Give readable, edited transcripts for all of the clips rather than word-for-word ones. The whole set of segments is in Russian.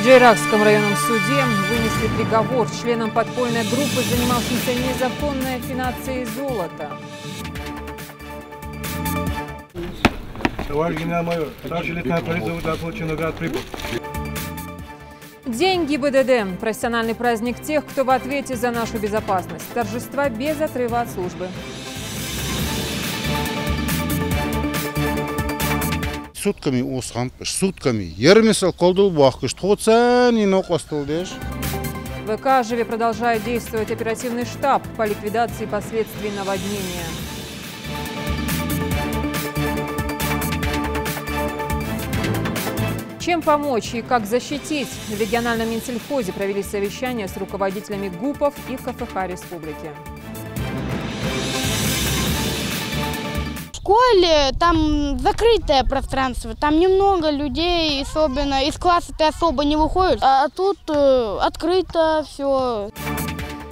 Джейракском районном суде вынесли приговор членам подпольной группы, занимавшимся незаконной аффинацией золота. Товарищ генерал-майор, старший лейтенант полиции получен наград прибыл. День ГИБДД – профессиональный праздник тех, кто в ответе за нашу безопасность. Торжества без отрыва от службы. Сутками усхампыш, сутками. Ермисал колдул бахкыш, тхоцан и нокостылдеш. В Кажеве продолжает действовать оперативный штаб по ликвидации последствий наводнения. Чем помочь и как защитить? В региональном Минсельхозе провели совещание с руководителями ГУПов и КФХ республики. В школе там закрытое пространство, там немного людей, особенно из класса ты особо не выходишь, а тут открыто все.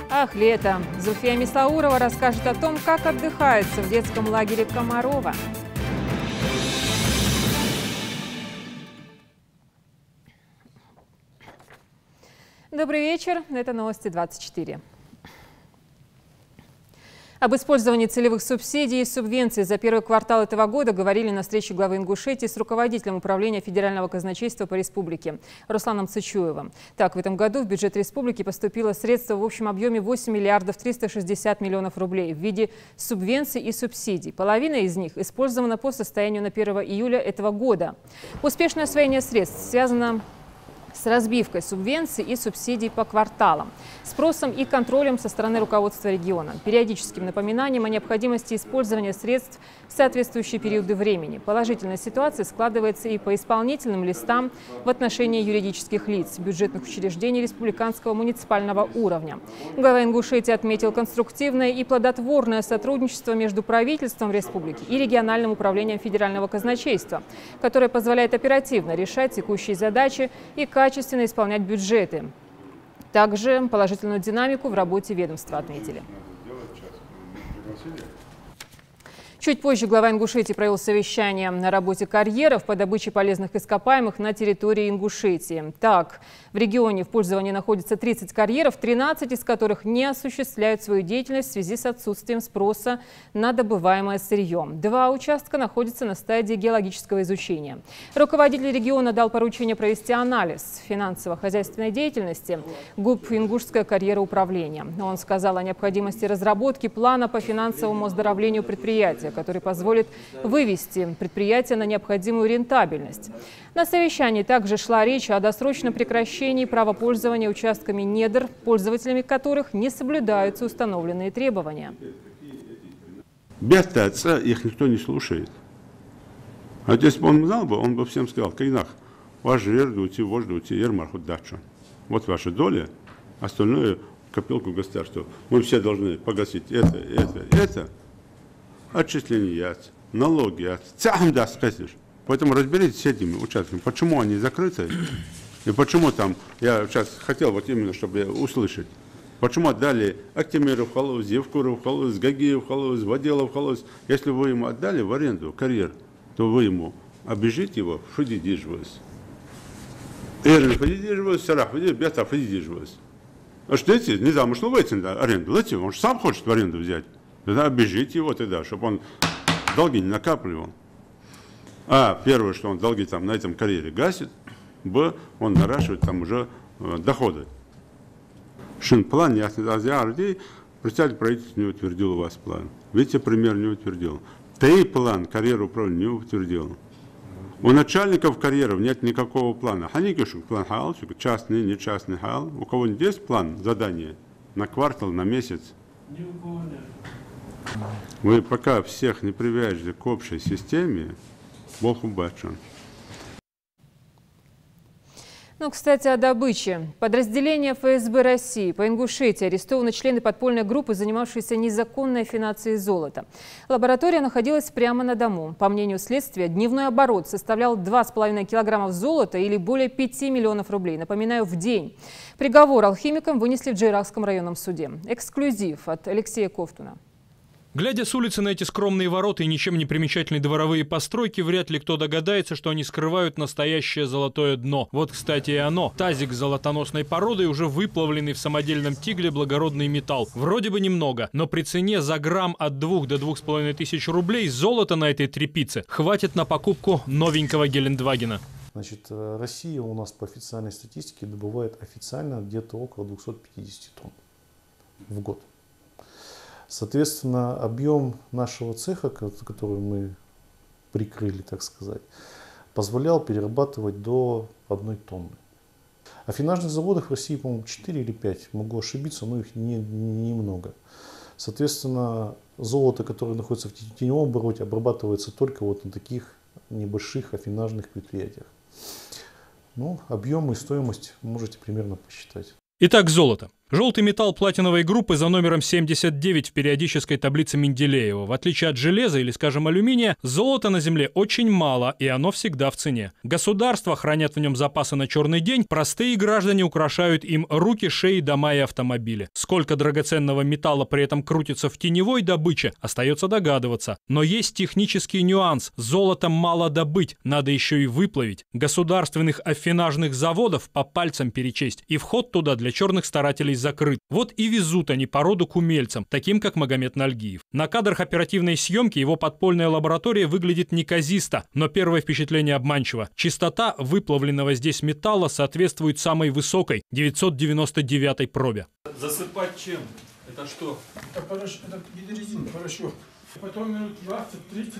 Ах, лето! Зульфия Мисаурова расскажет о том, как отдыхается в детском лагере Комарова. Добрый вечер, это новости 24. Об использовании целевых субсидий и субвенций за первый квартал этого года говорили на встрече главы Ингушетии с руководителем управления Федерального казначейства по республике Русланом Цычуевым. Так, в этом году в бюджет республики поступило средства в общем объеме 8 миллиардов 360 миллионов рублей в виде субвенций и субсидий. Половина из них использована по состоянию на 1 июля этого года. Успешное освоение средств связано с разбивкой субвенций и субсидий по кварталам, спросом и контролем со стороны руководства региона, периодическим напоминанием о необходимости использования средств в соответствующие периоды времени. Положительная ситуация складывается и по исполнительным листам в отношении юридических лиц, бюджетных учреждений республиканского муниципального уровня. Глава Ингушетии отметил конструктивное и плодотворное сотрудничество между правительством республики и региональным управлением Федерального казначейства, которое позволяет оперативно решать текущие задачи и качественно исполнять бюджеты. Также положительную динамику в работе ведомства отметили. Чуть позже глава Ингушетии провел совещание на работе карьеров по добыче полезных ископаемых на территории Ингушетии. Так, в регионе в пользовании находится 30 карьеров, 13 из которых не осуществляют свою деятельность в связи с отсутствием спроса на добываемое сырье. 2 участка находятся на стадии геологического изучения. Руководитель региона дал поручение провести анализ финансово-хозяйственной деятельности ГУП «Ингушское карьероуправление». Он сказал о необходимости разработки плана по финансовому оздоровлению предприятия, который позволит вывести предприятие на необходимую рентабельность. На совещании также шла речь о досрочном прекращении права пользования участками недр, пользователями которых не соблюдаются установленные требования. Бятаться их никто не слушает. А если бы он знал, он бы всем сказал: «Кайнах, ваш жертвуйте, вождуйте, ермарху дачу. Вот ваша доля, остальное копилку государства. Мы все должны погасить это. Отчисления, налоги, поэтому разберитесь с этими участками, почему они закрыты и почему там, я сейчас хотел вот именно, чтобы услышать, почему отдали Актимиру в Халуз, Евкуру в Халуз, Гагию в Халуз, Вадела в Халуз. Если вы ему отдали в аренду карьер, то вы ему обижите его, фудидижвоз. Эрли фудидижвоз, Сарах фудидижвоз, Бята фудидижвоз. А что эти, не знаю, может, вы аренду, знаете, он же сам хочет в аренду взять. Тогда обижите его тогда, чтобы он долги не накапливал. А, первое, что он долги там на этом карьере гасит, б, он наращивает там уже доходы. План ясный, председатель правительства не утвердил у вас план. Вице-премьер не утвердил. Ты план карьеры управления не утвердил. У начальников карьеров нет никакого плана. Ханикишук план хал, частный, не частный хал. У кого-нибудь есть план задания на квартал, на месяц? Вы пока всех не привяжете к общей системе, Бог убачен. Ну, кстати, о добыче. Подразделение ФСБ России по Ингушетии арестованы члены подпольной группы, занимавшиеся незаконной аффинацией золота. Лаборатория находилась прямо на дому. По мнению следствия, дневной оборот составлял 2,5 килограммов золота или более 5 миллионов рублей. Напоминаю, в день. Приговор алхимикам вынесли в Джейракском районном суде. Эксклюзив от Алексея Ковтуна. Глядя с улицы на эти скромные ворота и ничем не примечательные дворовые постройки, вряд ли кто догадается, что они скрывают настоящее золотое дно. Вот, кстати, и оно. Тазик с золотоносной породой, уже выплавленный в самодельном тигле благородный металл. Вроде бы немного, но при цене за грамм от 2 до 2,5 тысяч рублей золота на этой тряпице хватит на покупку новенького Гелендвагена. Значит, Россия у нас по официальной статистике добывает официально где-то около 250 тонн в год. Соответственно, объем нашего цеха, который мы прикрыли, так сказать, позволял перерабатывать до 1 тонны. Афинажных заводов в России, по-моему, 4 или 5, могу ошибиться, но их немного. Соответственно, золото, которое находится в теневом обороте, обрабатывается только вот на таких небольших афинажных предприятиях. Ну, объем и стоимость можете примерно посчитать. Итак, золото. Желтый металл платиновой группы за номером 79 в периодической таблице Менделеева. В отличие от железа или, скажем, алюминия, золота на Земле очень мало, и оно всегда в цене. Государства хранят в нем запасы на черный день, простые граждане украшают им руки, шеи, дома и автомобили. Сколько драгоценного металла при этом крутится в теневой добыче, остается догадываться. Но есть технический нюанс. Золото мало добыть, надо еще и выплавить. Государственных афинажных заводов по пальцам перечесть, и вход туда для черных старателей закрыт. Вот и везут они породу к умельцам, таким как Магомед Нальгиев. На кадрах оперативной съемки его подпольная лаборатория выглядит неказисто, но первое впечатление обманчиво. Чистота выплавленного здесь металла соответствует самой высокой, 999 пробе. Засыпать чем? Это что? Это гидрозин, порошок. Потом минут 20-30,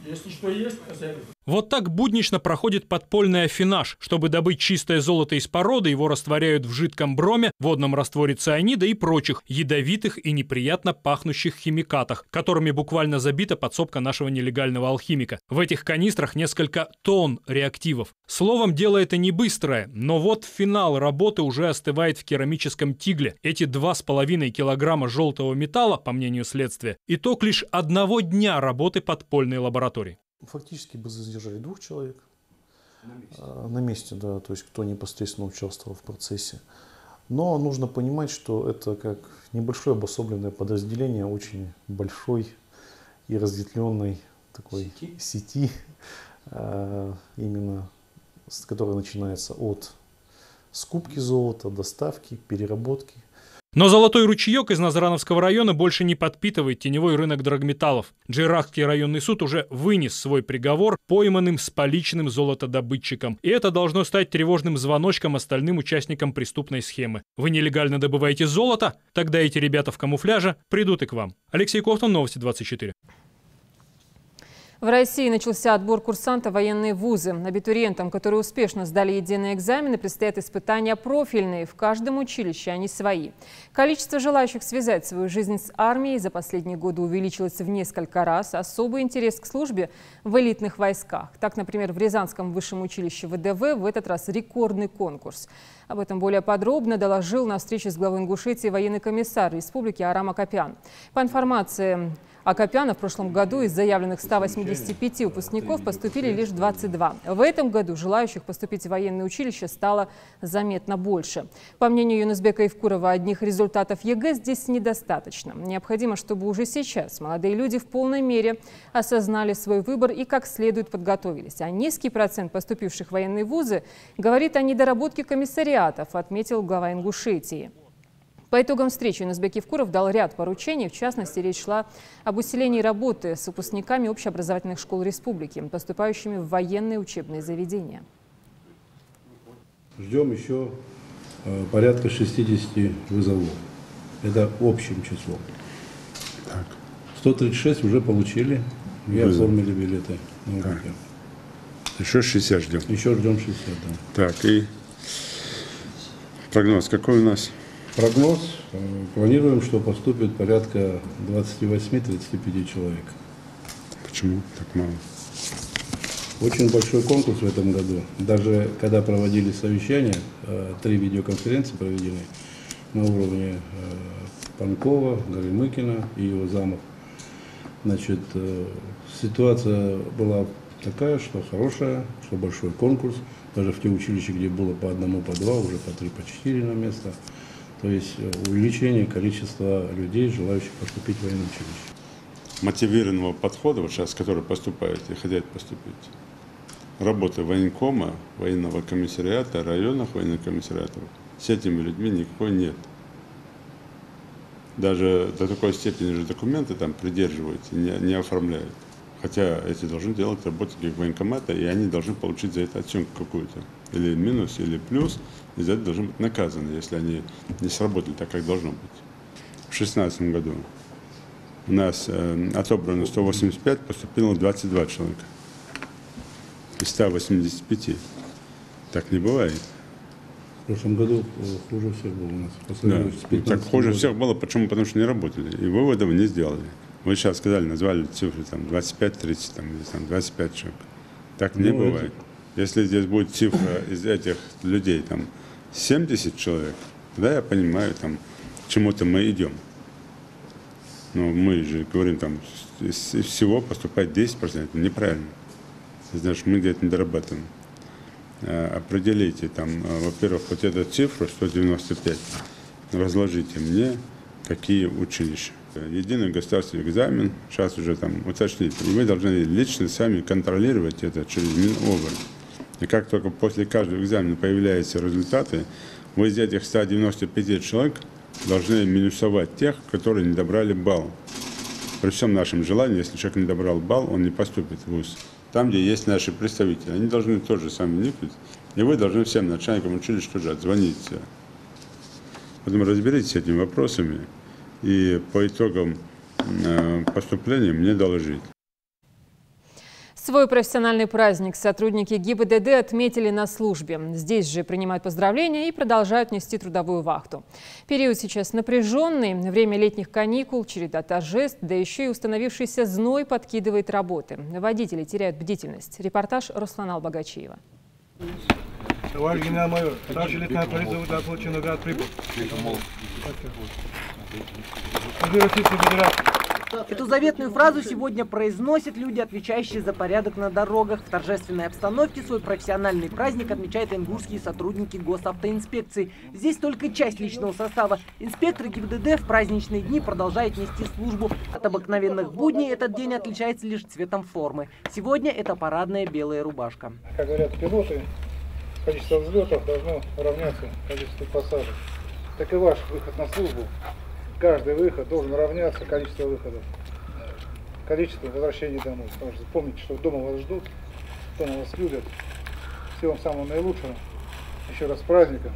если что есть, посадят. Вот так буднично проходит подпольный афинаж. Чтобы добыть чистое золото из породы, его растворяют в жидком броме, водном растворе цианида и прочих ядовитых и неприятно пахнущих химикатах, которыми буквально забита подсобка нашего нелегального алхимика. В этих канистрах несколько тонн реактивов. Словом, дело это не быстрое, но вот финал работы уже остывает в керамическом тигле. Эти 2,5 килограмма желтого металла, по мнению следствия, итог лишь 1 дня работы подпольной лаборатории. Фактически бы задержали 2 человек на месте, да, то есть кто непосредственно участвовал в процессе. Но нужно понимать, что это как небольшое обособленное подразделение очень большой и разветвленной такой сети, именно которая начинается от скупки золота, доставки, переработки. Но золотой ручеек из Назрановского района больше не подпитывает теневой рынок драгметаллов. Джейрахский районный суд уже вынес свой приговор пойманным с поличным золотодобытчикам. И это должно стать тревожным звоночком остальным участникам преступной схемы. Вы нелегально добываете золото? Тогда эти ребята в камуфляже придут и к вам. Алексей Ковтун, Новости 24. В России начался отбор курсантов в военные вузы. Абитуриентам, которые успешно сдали единые экзамены, предстоят испытания профильные. В каждом училище они свои. Количество желающих связать свою жизнь с армией за последние годы увеличилось в несколько раз. Особый интерес к службе в элитных войсках. Так, например, в Рязанском высшем училище ВДВ в этот раз рекордный конкурс. Об этом более подробно доложил на встрече с главой Ингушетии военный комиссар республики Арам Акопян. По информации Акопяна, в прошлом году из заявленных 185 выпускников поступили лишь 22. В этом году желающих поступить в военное училище стало заметно больше. По мнению Юнусбека Евкурова, одних результатов ЕГЭ здесь недостаточно. Необходимо, чтобы уже сейчас молодые люди в полной мере осознали свой выбор и как следует подготовились. А низкий процент поступивших в военные вузы говорит о недоработке комиссариатов, отметил глава Ингушетии. По итогам встречи Юнусбек Евкуров дал ряд поручений. В частности, речь шла об усилении работы с выпускниками общеобразовательных школ республики, поступающими в военные учебные заведения. Ждем еще порядка 60 вызовов. Это общим числом. 136 уже получили и оформили билеты. Еще 60 ждем. Еще ждем 60, да. Так, и прогноз какой у нас? Прогноз. Планируем, что поступит порядка 28-35 человек. Почему так мало? Очень большой конкурс в этом году. Даже когда проводили совещания, 3 видеоконференции проведены на уровне Панкова, Горемыкина и его замов. Значит, ситуация была такая, что хорошая, что большой конкурс. Даже в те училища, где было по 1, по 2, уже по 3, по 4 на место. То есть увеличение количества людей, желающих поступить в военное училище. мотивированного подхода, вот сейчас, который поступает и хотят поступить. Работы военкома, военного комиссариата, районных военных комиссариатов, с этими людьми никакой нет. Даже до такой степени же документы там придерживаются, не оформляют. Хотя эти должны делать работники военкомата, и они должны получить за это оценку какую-то. Или минус, или плюс, и за это должны быть наказаны, если они не сработали так, как должно быть. В 2016 году у нас отобрано 185, поступило 22 человека. Из 185. Так не бывает. В прошлом году хуже всех было у нас. Да. Так хуже всех было, почему? Потому что не работали. И выводов не сделали. Вы сейчас сказали, назвали цифры там 25-30, там, или там 25 человек. Так не бывает. Если здесь будет цифра из этих людей там 70 человек, тогда я понимаю, там, к чему-то мы идем. Но мы же говорим, там, из всего поступать 10%, это неправильно. Значит, мы где-то не дорабатываем. Определите там, во-первых, вот эту цифру 195, разложите мне, какие училища. Единый государственный экзамен, сейчас уже там уточните, и вы должны лично сами контролировать это через Минобр. И как только после каждого экзамена появляются результаты, вы из этих 195 человек должны минусовать тех, которые не добрали балл. При всем нашем желании, если человек не добрал балл, он не поступит в ВУЗ. Там, где есть наши представители, они должны тоже сами вникнуть. И вы должны всем начальникам училища тоже отзвонить. Поэтому разберитесь с этими вопросами и по итогам поступления мне доложить. Свой профессиональный праздник сотрудники ГИБДД отметили на службе. Здесь же принимают поздравления и продолжают нести трудовую вахту. Период сейчас напряженный, время летних каникул, череда торжеств, да еще и установившийся зной подкидывает работы. Водители теряют бдительность. Репортаж Руслана Албагачиева. Товарищ генерал-майор, старший лейтенант полиции УДА получил наград прибыл. Эту заветную фразу сегодня произносят люди, отвечающие за порядок на дорогах. В торжественной обстановке свой профессиональный праздник отмечают ингушские сотрудники госавтоинспекции. Здесь только часть личного состава. Инспекторы ГИБДД в праздничные дни продолжают нести службу. От обыкновенных будней этот день отличается лишь цветом формы. Сегодня это парадная белая рубашка. Как говорят пилоты, количество взлетов должно равняться количеству посадок. Так и ваш выход на службу. Каждый выход должен равняться количеству выходов, количеству возвращений домой. Потому что помните, что дома вас ждут, дома вас любят. Всего вам самого наилучшего. Еще раз с праздником.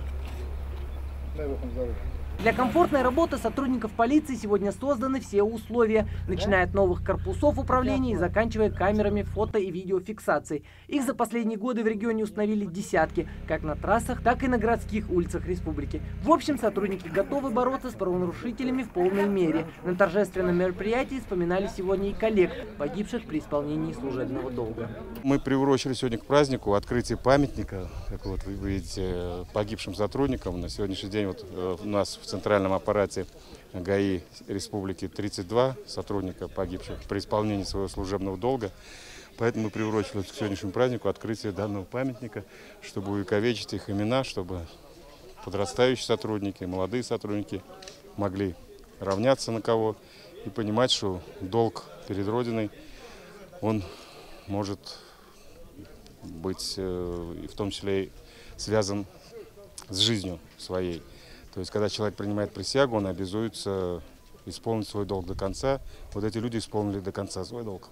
Дай Бог вам здоровья. Для комфортной работы сотрудников полиции сегодня созданы все условия, начиная от новых корпусов управления и заканчивая камерами фото- и видеофиксации. Их за последние годы в регионе установили десятки, как на трассах, так и на городских улицах республики. В общем, сотрудники готовы бороться с правонарушителями в полной мере. На торжественном мероприятии вспоминали сегодня и коллег, погибших при исполнении служебного долга. Мы приурочили сегодня к празднику открытие памятника, как вот вы видите, погибшим сотрудникам. На сегодняшний день вот у нас в центральном аппарате ГАИ Республики 32 сотрудника, погибших при исполнении своего служебного долга. Поэтому мы приурочили к сегодняшнему празднику открытие данного памятника, чтобы увековечить их имена, чтобы подрастающие сотрудники, молодые сотрудники могли равняться на кого и понимать, что долг перед Родиной, он может быть и в том числе связан с жизнью своей. То есть, когда человек принимает присягу, он обязуется исполнить свой долг до конца. Вот эти люди исполнили до конца свой долг.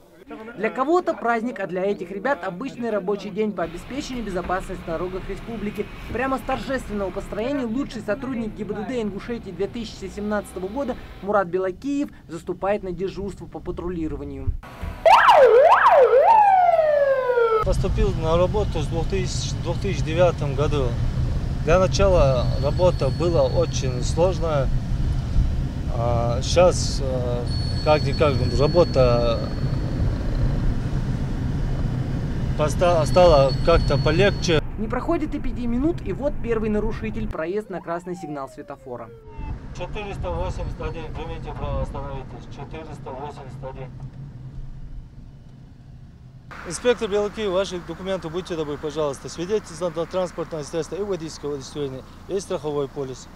Для кого-то праздник, а для этих ребят обычный рабочий день по обеспечению безопасности на дорогах республики. Прямо с торжественного построения лучший сотрудник ГИБДД Ингушетии 2017 года Мурат Белакиев заступает на дежурство по патрулированию. Поступил на работу в 2009 году. Для начала работа была очень сложная. Сейчас как-никак работа стала как-то полегче. Не проходит и 5 минут, и вот первый нарушитель, проезд на красный сигнал светофора. 481, примите право, остановитесь. 481. Инспектор Белакиев, ваши документы, будьте добры, пожалуйста. Свидетельство на транспортное средство и водительское удостоверение. Есть страховой полис.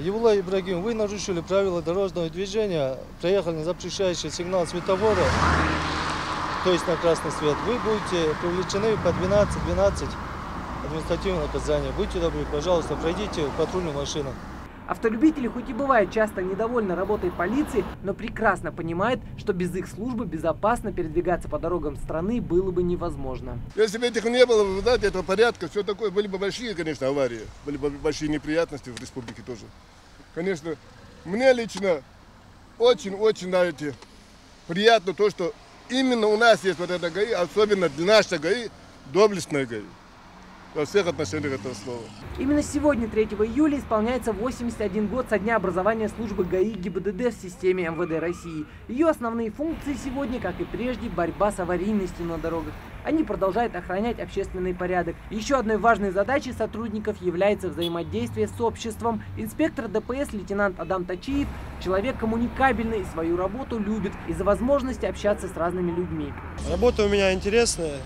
Евлай Ибрагим, вы нарушили правила дорожного движения, проехали на запрещающий сигнал светофора, то есть на красный свет. Вы будете привлечены по 12-12 административное наказание. Будьте добры, пожалуйста, пройдите патрульную машину. Автолюбители хоть и бывают часто недовольны работой полиции, но прекрасно понимают, что без их службы безопасно передвигаться по дорогам страны было бы невозможно. Если бы этих не было, вы знаете, этого порядка, все такое, были бы большие, конечно, аварии, были бы большие неприятности в республике тоже. Конечно, мне лично очень-очень, знаете, приятно то, что именно у нас есть вот эта ГАИ, особенно для нашей ГАИ, доблестная ГАИ. Во всех отношениях этого слова. Именно сегодня, 3 июля, исполняется 81 год со дня образования службы ГАИ ГИБДД в системе МВД России. Ее основные функции сегодня, как и прежде, борьба с аварийностью на дорогах. Они продолжают охранять общественный порядок. Еще одной важной задачей сотрудников является взаимодействие с обществом. Инспектор ДПС лейтенант Адам Тачиев – человек коммуникабельный и свою работу любит из-за возможности общаться с разными людьми. Работа у меня интересная,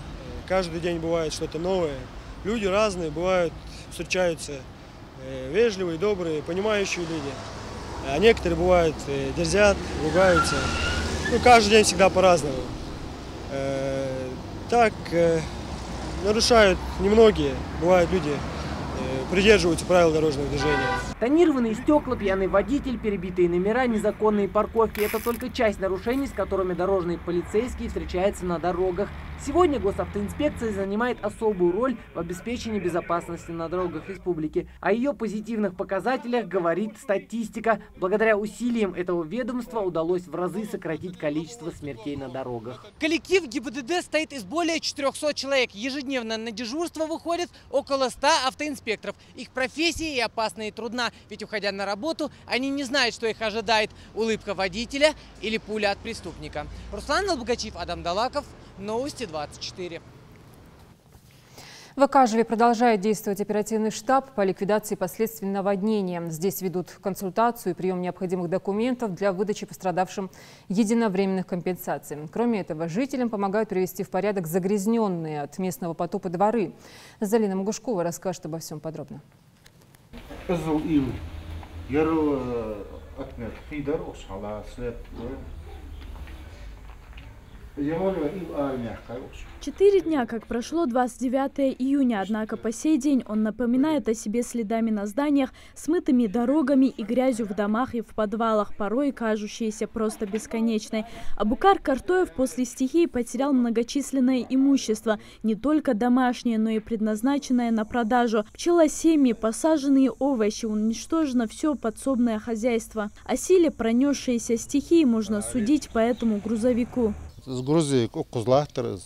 каждый день бывает что-то новое. Люди разные, бывают, встречаются вежливые, добрые, понимающие люди. А некоторые бывают дерзят, ругаются. Ну, каждый день всегда по-разному. Так нарушают немногие, бывают люди, придерживаются правил дорожного движения. Тонированные стекла, пьяный водитель, перебитые номера, незаконные парковки – это только часть нарушений, с которыми дорожные полицейские встречаются на дорогах. Сегодня госавтоинспекция занимает особую роль в обеспечении безопасности на дорогах республики. О ее позитивных показателях говорит статистика. Благодаря усилиям этого ведомства удалось в разы сократить количество смертей на дорогах. Коллектив ГИБДД состоит из более 400 человек. Ежедневно на дежурство выходит около 100 автоинспекторов. Их профессия и опасна, и трудна, ведь, уходя на работу, они не знают, что их ожидает: улыбка водителя или пуля от преступника. Руслан Албогачев, Адам Далаков, Новости 24. В Акажеве продолжает действовать оперативный штаб по ликвидации последствий наводнения. Здесь ведут консультацию и прием необходимых документов для выдачи пострадавшим единовременных компенсаций. Кроме этого, жителям помогают привести в порядок загрязненные от местного потопа дворы. Залина Могушкова расскажет обо всем подробно. Четыре дня, как прошло 29 июня, однако по сей день он напоминает о себе следами на зданиях, смытыми дорогами и грязью в домах и в подвалах, порой кажущейся просто бесконечной. Абукар Картоев после стихии потерял многочисленное имущество, не только домашнее, но и предназначенное на продажу. Пчелосемьи, посаженные овощи, уничтожено все подсобное хозяйство. О силе пронесшейся стихии можно судить по этому грузовику. С Грузии козлахтар,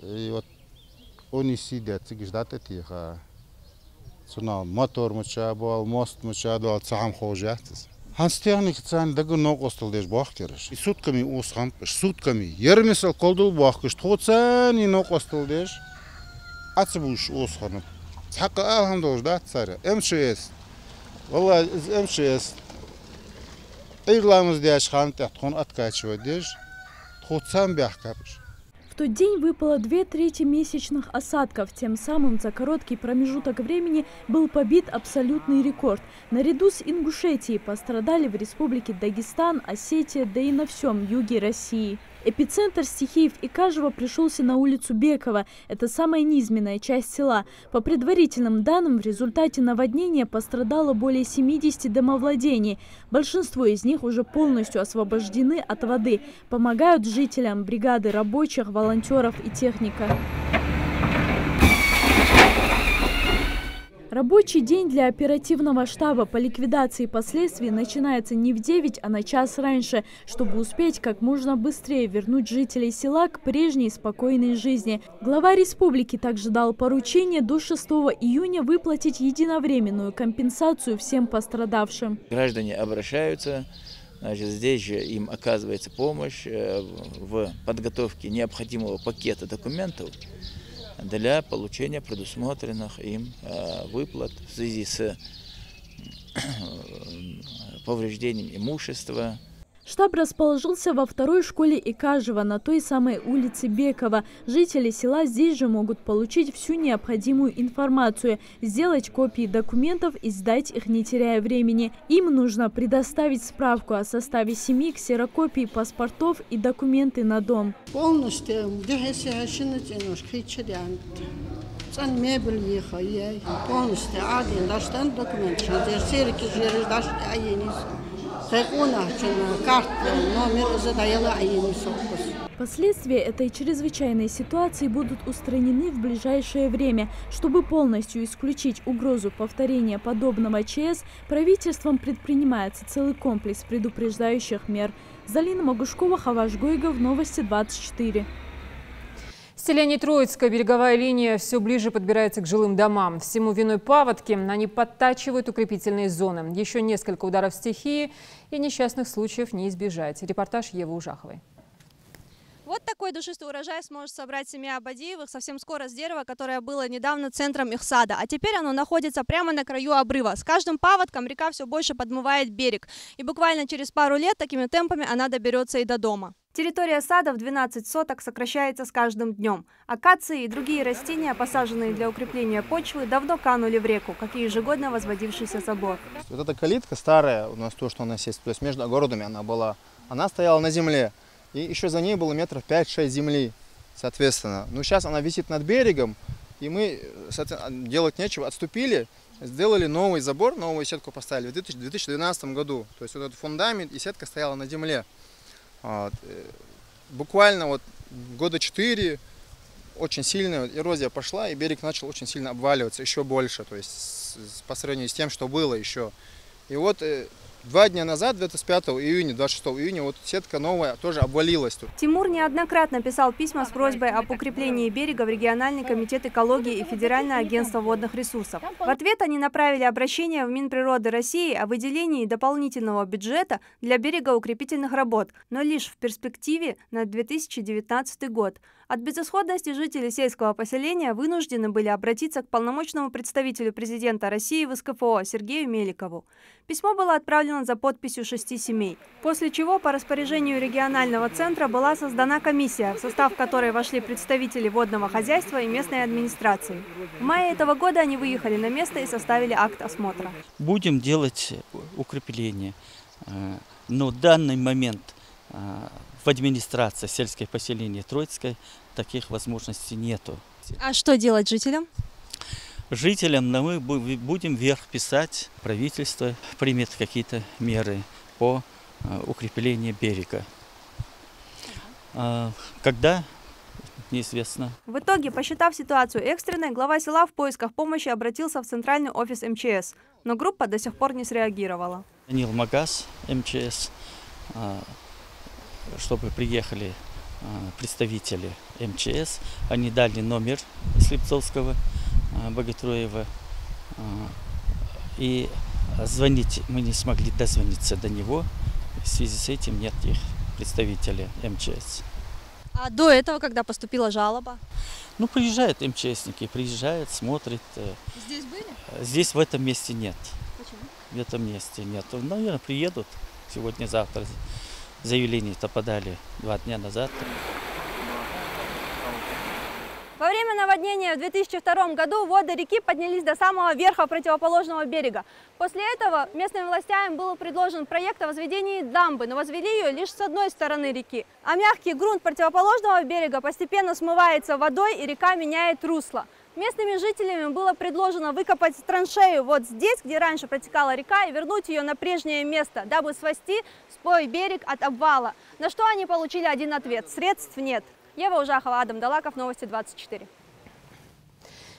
и вот они сидят, ждат этих. Сунал мотор мучабал, мост мучабал, цахам хожатис. Ханстяник цан дагу ногостал деш бахтереш. И сутками усхам, сутками. Ермисал колдул бахкеш, тхоцан и ногостал деш. Ацбуш усханып. Хака алхамдош дат царя. МЧС. Валла МЧС. В тот день выпало 2/3 месячных осадков. Тем самым за короткий промежуток времени был побит абсолютный рекорд. Наряду с Ингушетией пострадали в республике Дагестан, Осетия, да и на всем юге России. Эпицентр стихии в Икажево пришелся на улицу Бекова. Это самая низменная часть села. По предварительным данным, в результате наводнения пострадало более 70 домовладений. Большинство из них уже полностью освобождены от воды. Помогают жителям бригады рабочих, волонтеров и техника. Рабочий день для оперативного штаба по ликвидации последствий начинается не в 9, а на час раньше, чтобы успеть как можно быстрее вернуть жителей села к прежней спокойной жизни. Глава республики также дал поручение до 6 июня выплатить единовременную компенсацию всем пострадавшим. Граждане обращаются, значит, здесь же им оказывается помощь в подготовке необходимого пакета документов для получения предусмотренных им выплат в связи с повреждением имущества. Штаб расположился во второй школе Икажева на той самой улице Бекова. Жители села здесь же могут получить всю необходимую информацию, сделать копии документов и сдать их, не теряя времени. Им нужно предоставить справку о составе семьи, ксерокопии паспортов и документы на дом. Полностью Последствия этой чрезвычайной ситуации будут устранены в ближайшее время. Чтобы полностью исключить угрозу повторения подобного ЧС, правительством предпринимается целый комплекс предупреждающих мер. Залина Могушкова, Хаваш Гойгов, Новости 24. В селении Троицкая береговая линия все ближе подбирается к жилым домам. Всему виной паводки. Они подтачивают укрепительные зоны. Еще несколько ударов стихии и несчастных случаев не избежать. Репортаж Евы Ужаховой. Вот такой душистый урожай сможет собрать семья Абадиевых совсем скоро с дерева, которое было недавно центром их сада. А теперь оно находится прямо на краю обрыва. С каждым паводком река все больше подмывает берег. И буквально через пару лет такими темпами она доберется и до дома. Территория сада в 12 соток сокращается с каждым днем. Акации и другие растения, посаженные для укрепления почвы, давно канули в реку, как и ежегодно возводившийся забор. Вот эта калитка старая, у нас то, что у нас есть, то есть между огородами она стояла на земле. И еще за ней было метров 5-6 земли, соответственно. Но сейчас она висит над берегом, и мы, делать нечего, отступили, сделали новый забор, новую сетку поставили в 2012 году. То есть вот этот фундамент и сетка стояла на земле. Вот. Буквально вот года 4 очень сильная эрозия пошла, и берег начал очень сильно обваливаться, еще больше, то есть по сравнению с тем, что было еще. И вот 2 дня назад, 25 июня, 26 июня, вот сетка новая тоже обвалилась тут. Тимур неоднократно писал письма с просьбой об укреплении берега в региональный комитет экологии и Федеральное агентство водных ресурсов. В ответ они направили обращение в Минприроды России о выделении дополнительного бюджета для берегоукрепительных работ, но лишь в перспективе на 2019 год. От безысходности жители сельского поселения вынуждены были обратиться к полномочному представителю президента России в СКФО Сергею Меликову. Письмо было отправлено за подписью 6 семей, после чего по распоряжению регионального центра была создана комиссия, в состав которой вошли представители водного хозяйства и местной администрации. В мае этого года они выехали на место и составили акт осмотра. Будем делать укрепление, но в данный момент в администрации сельское поселение Троицкое таких возможностей нету. А что делать жителям? Жителям мы будем вверх писать, правительство примет какие-то меры по укреплению берега. Когда? Неизвестно. В итоге, посчитав ситуацию экстренной, глава села в поисках помощи обратился в центральный офис МЧС, но группа до сих пор не среагировала. Звонил МАГАЗ МЧС, чтобы приехали представители МЧС. Они дали номер Слепцовского, Богатурева. И звонить мы не смогли дозвониться до него. В связи с этим нет их представителя МЧС. А до этого, когда поступила жалоба? Ну, приезжают МЧСники, приезжают, смотрят. Здесь были? Здесь в этом месте нет. Почему? В этом месте нет. Наверное, приедут сегодня-завтра. Заявление-то подали 2 дня назад. Во время наводнения в 2002 году воды реки поднялись до самого верха противоположного берега. После этого местным властям был предложен проект о возведении дамбы, но возвели ее лишь с одной стороны реки. А мягкий грунт противоположного берега постепенно смывается водой, и река меняет русло. Местными жителями было предложено выкопать траншею вот здесь, где раньше протекала река, и вернуть ее на прежнее место, дабы спасти свой берег от обвала. На что они получили один ответ – средств нет. Ева Ужахова, Адам Далаков, Новости 24.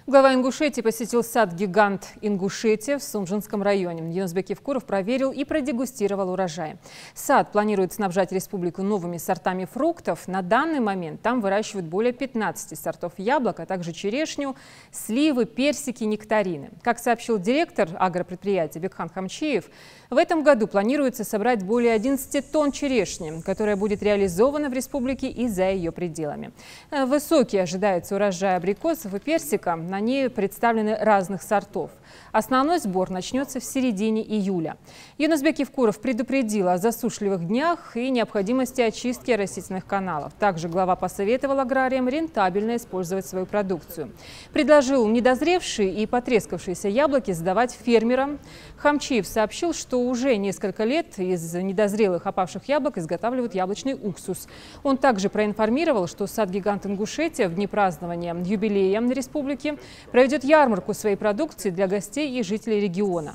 Глава Ингушетии посетил сад-гигант Ингушетия в Сумжинском районе. Юнусбек Евкуров проверил и продегустировал урожай. Сад планирует снабжать республику новыми сортами фруктов. На данный момент там выращивают более 15 сортов яблок, а также черешню, сливы, персики, нектарины. Как сообщил директор агропредприятия Бекхан Хамчиев, в этом году планируется собрать более 11 тонн черешни, которая будет реализована в республике и за ее пределами. Высокий ожидается урожай абрикосов и персика. На ней представлены разных сортов. Основной сбор начнется в середине июля. Юнусбек Евкуров предупредил о засушливых днях и необходимости очистки растительных каналов. Также глава посоветовал аграриям рентабельно использовать свою продукцию. Предложил недозревшие и потрескавшиеся яблоки сдавать фермерам. Хамчиев сообщил, что уже несколько лет из недозрелых опавших яблок изготавливают яблочный уксус. Он также проинформировал, что сад-гигант Ингушетия в дни празднования юбилея республики проведет ярмарку своей продукции для гостей и жителей региона.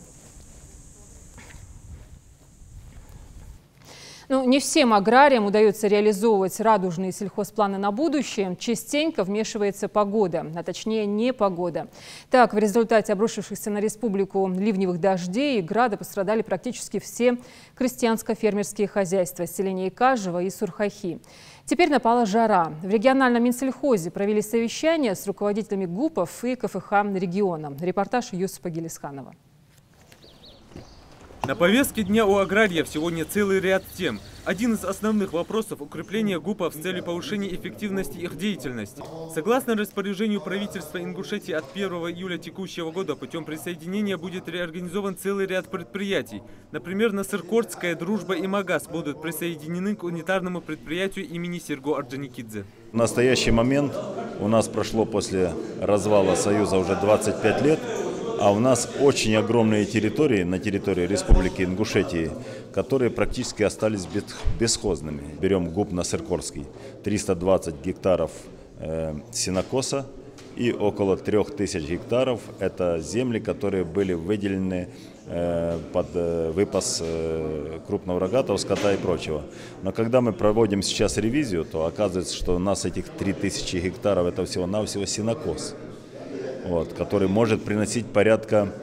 Не всем аграриям удается реализовывать радужные сельхозпланы на будущее. Частенько вмешивается погода, а точнее непогода. Так, в результате обрушившихся на республику ливневых дождей и града пострадали практически все крестьянско-фермерские хозяйства селения Икажево и Сурхахи. Теперь напала жара. В региональном Минсельхозе провели совещание с руководителями ГУПов и КФХ региона. Репортаж Юсупа Гелисханова. На повестке дня у аграриев сегодня целый ряд тем. Один из основных вопросов – укрепление ГУПов с целью повышения эффективности их деятельности. Согласно распоряжению правительства Ингушетии от 1 июля текущего года путем присоединения будет реорганизован целый ряд предприятий. Например, Насыркордская, Дружба и Магаз будут присоединены к унитарному предприятию имени Серго Орджоникидзе. В настоящий момент у нас прошло после развала Союза уже 25 лет. А у нас очень огромные территории на территории Республики Ингушетии, которые практически остались бесхозными. Берем ГУП Насыркордский, 320 гектаров сенокоса и около 3000 гектаров – это земли, которые были выделены под выпас крупного рогатого скота и прочего. Но когда мы проводим сейчас ревизию, то оказывается, что у нас этих 3000 гектаров – это всего-навсего сенокос. Который может приносить порядка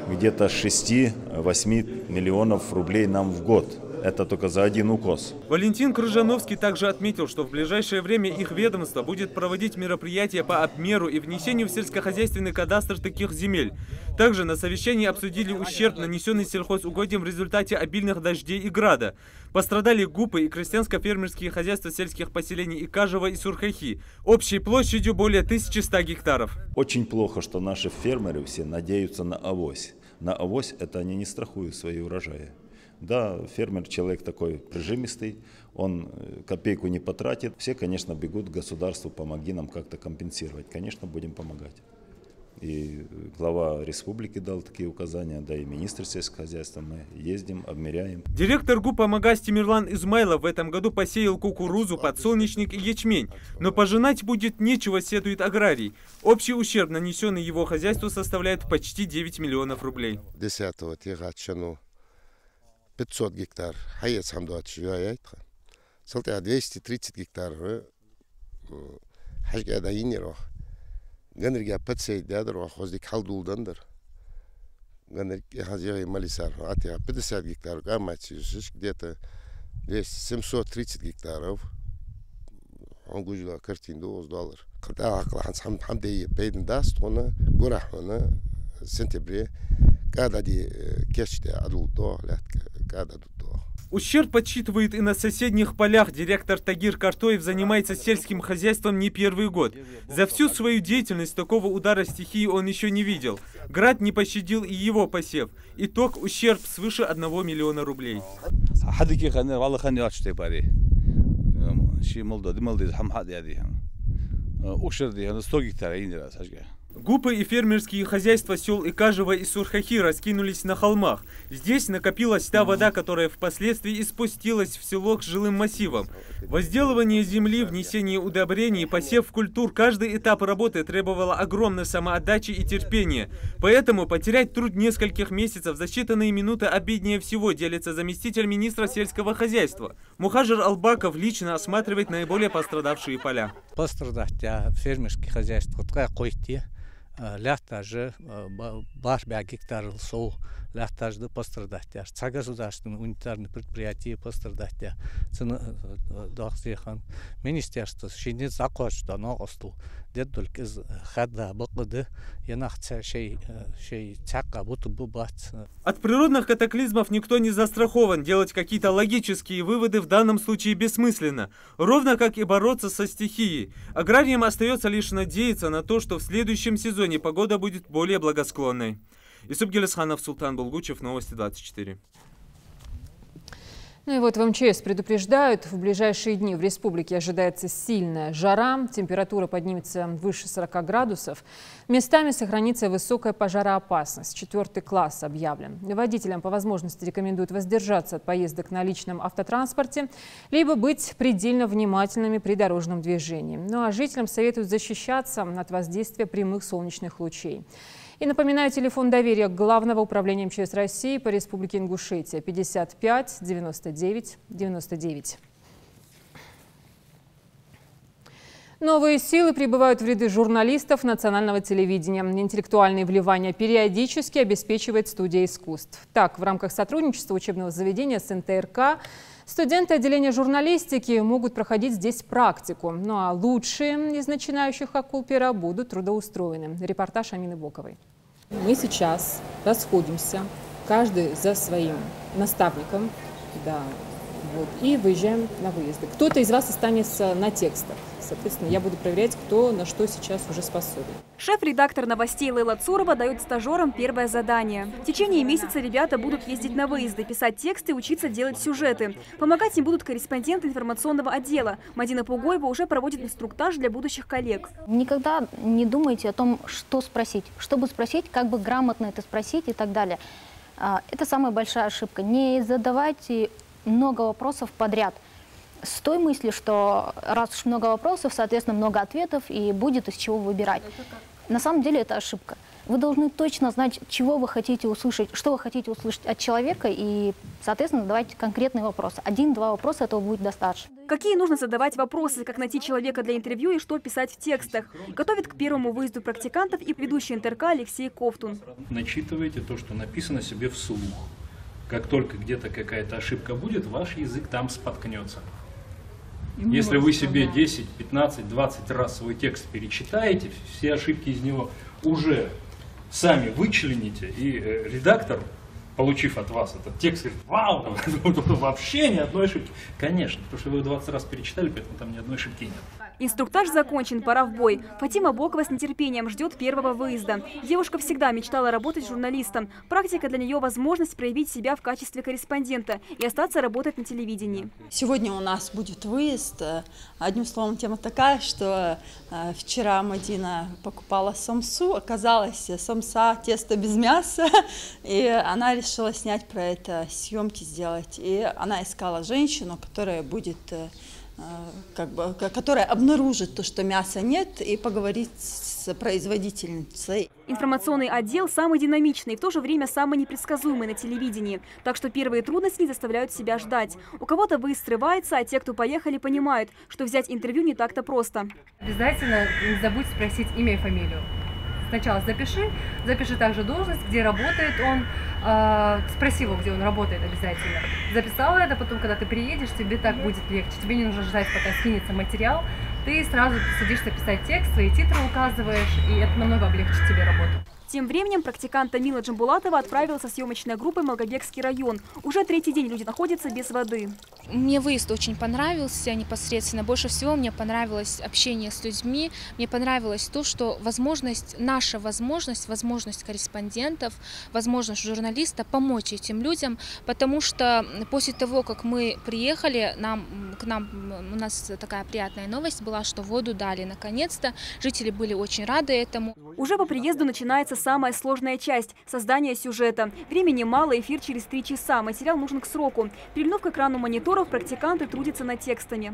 где-то 6-8 миллионов рублей нам в год. Это только за один укос. Валентин Крыжановский также отметил, что в ближайшее время их ведомство будет проводить мероприятия по обмеру и внесению в сельскохозяйственный кадастр таких земель. Также на совещании обсудили ущерб, нанесенный сельхозугодиям в результате обильных дождей и града. Пострадали ГУПы и крестьянско-фермерские хозяйства сельских поселений Икажево и Сурхахи, общей площадью более 1100 гектаров. Очень плохо, что наши фермеры все надеются на авось. На авось это они не страхуют свои урожаи. Да, фермер человек такой прижимистый, он копейку не потратит. Все, конечно, бегут к государству, помоги нам как-то компенсировать. Конечно, будем помогать. И глава республики дал такие указания, да и министр сельского хозяйства. Мы ездим, обмеряем. Директор ГУПа Магаз Тимирлан Измайлов в этом году посеял кукурузу, подсолнечник и ячмень. Но пожинать будет нечего, сетует аграрий. Общий ущерб, нанесенный его хозяйству, составляет почти 9 миллионов рублей. 10-го тига 500 гектар. Хаец хамдуат швяйтха. Салтя 230 гектар. Хашга дайнирох. Ганрга подсей дядро хоздик халдулдандыр. Ганрга хазяй малисар. Атя 50 гектар. Гамачиш где-то 730 гектаров. Он гужла картин $2. Когда аклаханс хамдей бейден даст, он гурахона сентябре. Ущерб подсчитывает и на соседних полях. Директор Тагир Картоев занимается сельским хозяйством не первый год. За всю свою деятельность такого удара стихии он еще не видел. Град не пощадил и его посев. Итог – ущерб свыше 1 миллиона рублей. ГУПы и фермерские хозяйства сел Икажево и Сурхахи раскинулись на холмах. Здесь накопилась та вода, которая впоследствии испустилась в село к жилым массивам. Возделывание земли, внесение удобрений, посев культур – каждый этап работы требовало огромной самоотдачи и терпения. Поэтому потерять труд нескольких месяцев за считанные минуты обиднее всего, делится заместитель министра сельского хозяйства. Мухажир Албаков лично осматривает наиболее пострадавшие поля. Пострадать фермерские хозяйства, лята же бар 5 гектар сол ляхтажды пострадать. Ца государственное унитарное предприятие пострадать. Министерство шинит закон, что оно осту. Дед только из хада бокоды, янахца шей цака будто бубац. От природных катаклизмов никто не застрахован. Делать какие-то логические выводы в данном случае бессмысленно. Ровно как и бороться со стихией. Аграриям остается лишь надеяться на то, что в следующем сезоне погода будет более благосклонной. Исуп Гелесханов, Султан Булгучев, Новости 24. Ну и вот в МЧС предупреждают, в ближайшие дни в республике ожидается сильная жара, температура поднимется выше 40 градусов. Местами сохранится высокая пожароопасность. 4 класс объявлен. Водителям по возможности рекомендуют воздержаться от поездок на личном автотранспорте, либо быть предельно внимательными при дорожном движении. Ну а жителям советуют защищаться от воздействия прямых солнечных лучей. И напоминаю, телефон доверия Главного управления МЧС России по Республике Ингушетия 55 99 99. Новые силы прибывают в ряды журналистов национального телевидения. Интеллектуальные вливания периодически обеспечивает студия искусств. Так, в рамках сотрудничества учебного заведения с НТРК студенты отделения журналистики могут проходить здесь практику. Ну а лучшие из начинающих акул пера будут трудоустроены. Репортаж Амины Боковой. Мы сейчас расходимся, каждый за своим наставником, да, вот, и выезжаем на выезды. Кто-то из вас останется на текстах. Соответственно, я буду проверять, кто на что сейчас уже способен. Шеф-редактор новостей Лейла Цурова дает стажерам первое задание. В течение месяца ребята будут ездить на выезды, писать тексты, учиться делать сюжеты. Помогать им будут корреспонденты информационного отдела. Мадина Пугоева уже проводит инструктаж для будущих коллег. Никогда не думайте о том, что спросить. Чтобы спросить, как бы грамотно это спросить и так далее. Это самая большая ошибка. Не задавайте много вопросов подряд. С той мыслью, что раз уж много вопросов, соответственно, много ответов, и будет из чего выбирать. На самом деле это ошибка. Вы должны точно знать, чего вы хотите услышать, что вы хотите услышать от человека, и, соответственно, задавайте конкретные вопросы. 1-2 вопроса этого будет достаточно. Какие нужно задавать вопросы, как найти человека для интервью и что писать в текстах. Готовит к первому выезду практикантов и ведущий НТРК Алексей Ковтун. Начитывайте то, что написано себе вслух. Как только где-то какая-то ошибка будет, ваш язык там споткнется. Если вы себе 10, 15, 20 раз свой текст перечитаете, все ошибки из него уже сами вычлените, и редактор, получив от вас этот текст, говорит: вау, вообще ни одной ошибки. Конечно, потому что вы 20 раз перечитали, поэтому там ни одной ошибки нет. Инструктаж закончен, пора в бой. Фатима Бокова с нетерпением ждет первого выезда. Девушка всегда мечтала работать журналистом. Практика для нее – возможность проявить себя в качестве корреспондента и остаться работать на телевидении. Сегодня у нас будет выезд. Одним словом, тема такая, что вчера Мадина покупала самсу. Оказалось, самса – тесто без мяса. И она решила снять про это, съемки сделать. И она искала женщину, которая будет... которая обнаружит то, что мяса нет, и поговорить с производительницей. Информационный отдел самый динамичный и в то же время самый непредсказуемый на телевидении. Так что первые трудности не заставляют себя ждать. У кого-то выезд срывается, а те, кто поехали, понимают, что взять интервью не так-то просто. Обязательно не забудь спросить имя и фамилию. Сначала запиши также должность, где работает он, спроси его, где он работает обязательно. Записала это, потом, когда ты приедешь, тебе так будет легче. Тебе не нужно ждать, пока скинется материал. Ты сразу садишься писать текст, свои титры указываешь, и это намного облегчит тебе работу. Тем временем практиканта Мила Джамбулатова отправила со съемочной группой в Малгобекский район. Уже третий день люди находятся без воды. Мне выезд очень понравился непосредственно. Больше всего мне понравилось общение с людьми. Мне понравилось то, что наша возможность корреспондентов, возможность журналиста помочь этим людям. Потому что после того, как мы приехали, у нас такая приятная новость была, что воду дали наконец-то. Жители были очень рады этому. Уже по приезду начинается самая сложная часть – создание сюжета. Времени мало, эфир через 3 часа. Материал нужен к сроку. Прильнув к экрану мониторов, практиканты трудятся над текстами.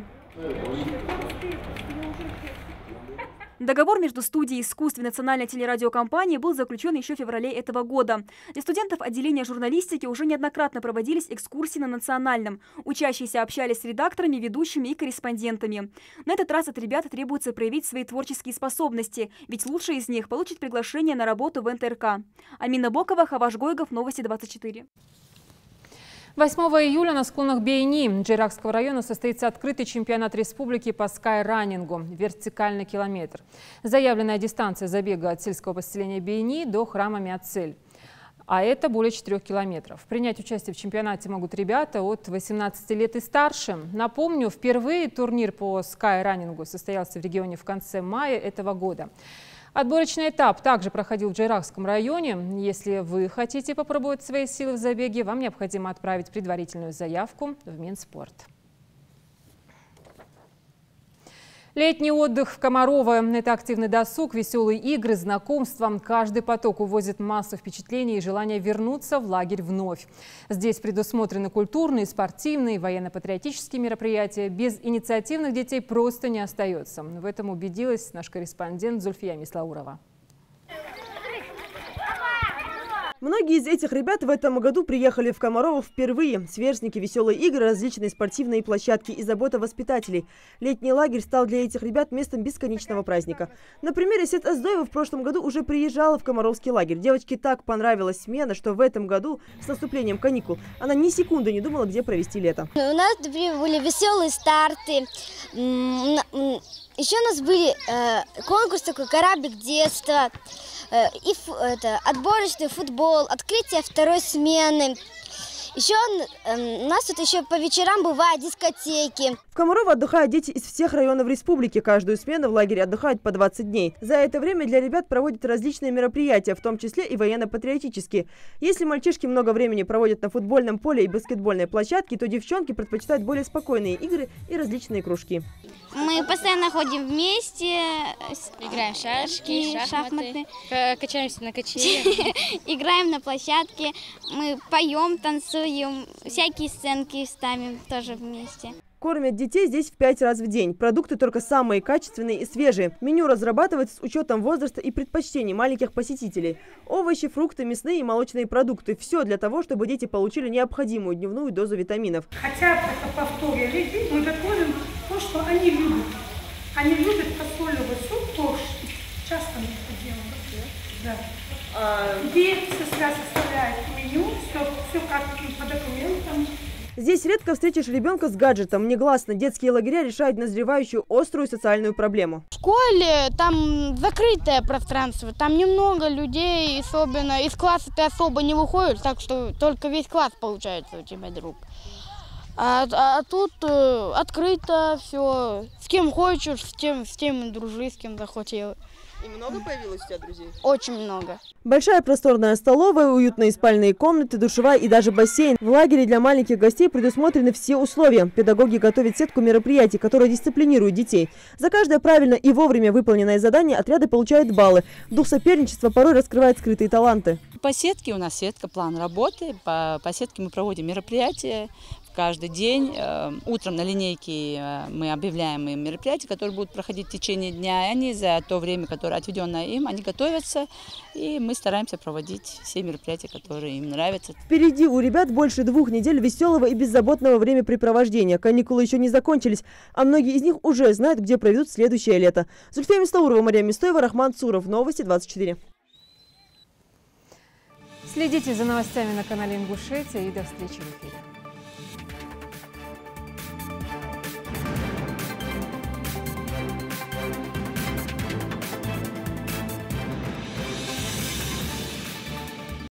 Договор между студией искусств и национальной телерадиокомпанией был заключен еще в феврале этого года. Для студентов отделения журналистики уже неоднократно проводились экскурсии на национальном. Учащиеся общались с редакторами, ведущими и корреспондентами. На этот раз от ребят требуется проявить свои творческие способности, ведь лучшие из них получат приглашение на работу в НТРК. Амина Бокова, Хаваш Гойгов, Новости 24. 8 июля на склонах Бейни Джейракского района состоится открытый чемпионат республики по скайранингу «Вертикальный километр». Заявленная дистанция забега от сельского поселения Бейни до храма Миацель. А это более 4 километров. Принять участие в чемпионате могут ребята от 18 лет и старше. Напомню, впервые турнир по скайранингу состоялся в регионе в конце мая этого года. Отборочный этап также проходил в Джейракском районе. Если вы хотите попробовать свои силы в забеге, вам необходимо отправить предварительную заявку в Минспорт. Летний отдых в Комарово – это активный досуг, веселые игры, знакомства. Каждый поток увозит массу впечатлений и желание вернуться в лагерь вновь. Здесь предусмотрены культурные, спортивные, военно-патриотические мероприятия. Без инициативных детей просто не остается. В этом убедилась наш корреспондент Зульфия Мислаурова. Многие из этих ребят в этом году приехали в Комарово впервые. Сверстники, веселые игры, различные спортивные площадки и забота воспитателей. Летний лагерь стал для этих ребят местом бесконечного праздника. На примере Сет Аздоева в прошлом году уже приезжала в комаровский лагерь. Девочке так понравилась смена, что в этом году с наступлением каникул она ни секунды не думала, где провести лето. У нас были веселые старты. Еще у нас были конкурс такой «Кораблик детства», и отборочный футбол, открытие второй смены. Еще у нас тут еще по вечерам бывают дискотеки. В Комарово отдыхают дети из всех районов республики. Каждую смену в лагере отдыхают по 20 дней. За это время для ребят проводят различные мероприятия, в том числе и военно-патриотические. Если мальчишки много времени проводят на футбольном поле и баскетбольной площадке, то девчонки предпочитают более спокойные игры и различные кружки. Мы постоянно ходим вместе, играем в шашки, шахматы, качаемся на качели, играем на площадке, мы поем, танцуем, всякие сценки ставим тоже вместе. Кормят детей здесь в 5 раз в день. Продукты только самые качественные и свежие. Меню разрабатывается с учетом возраста и предпочтений маленьких посетителей. Овощи, фрукты, мясные и молочные продукты. Все для того, чтобы дети получили необходимую дневную дозу витаминов. Хотя это повторе еды, мы готовим то, что они любят. Они любят фасолевый суп, тоже. Часто мы это делаем. Да. Где сестра составляет меню, все как по документам. Здесь редко встретишь ребенка с гаджетом. Негласно, детские лагеря решают назревающую острую социальную проблему. В школе там закрытое пространство, там немного людей, особенно из класса ты особо не выходишь, так что только весь класс получается у тебя друг. А тут открыто все, с кем хочешь, с тем и дружи, с кем захотел. И много появилось у тебя друзей? Очень много. Большая просторная столовая, уютные спальные комнаты, душевая и даже бассейн. В лагере для маленьких гостей предусмотрены все условия. Педагоги готовят сетку мероприятий, которые дисциплинируют детей. За каждое правильно и вовремя выполненное задание отряды получают баллы. Дух соперничества порой раскрывает скрытые таланты. По сетке у нас сетка, план работы. По сетке мы проводим мероприятия. Каждый день утром на линейке мы объявляем им мероприятия, которые будут проходить в течение дня. И они за то время, которое отведенное им, они готовятся. И мы стараемся проводить все мероприятия, которые им нравятся. Впереди у ребят больше 2 недель веселого и беззаботного времяпрепровождения. Каникулы еще не закончились, а многие из них уже знают, где проведут следующее лето. Зульфия Мислаурова, Мария Мистоева, Рахман Цуров. Новости 24. Следите за новостями на канале Ингушетия и до встречи в эфире.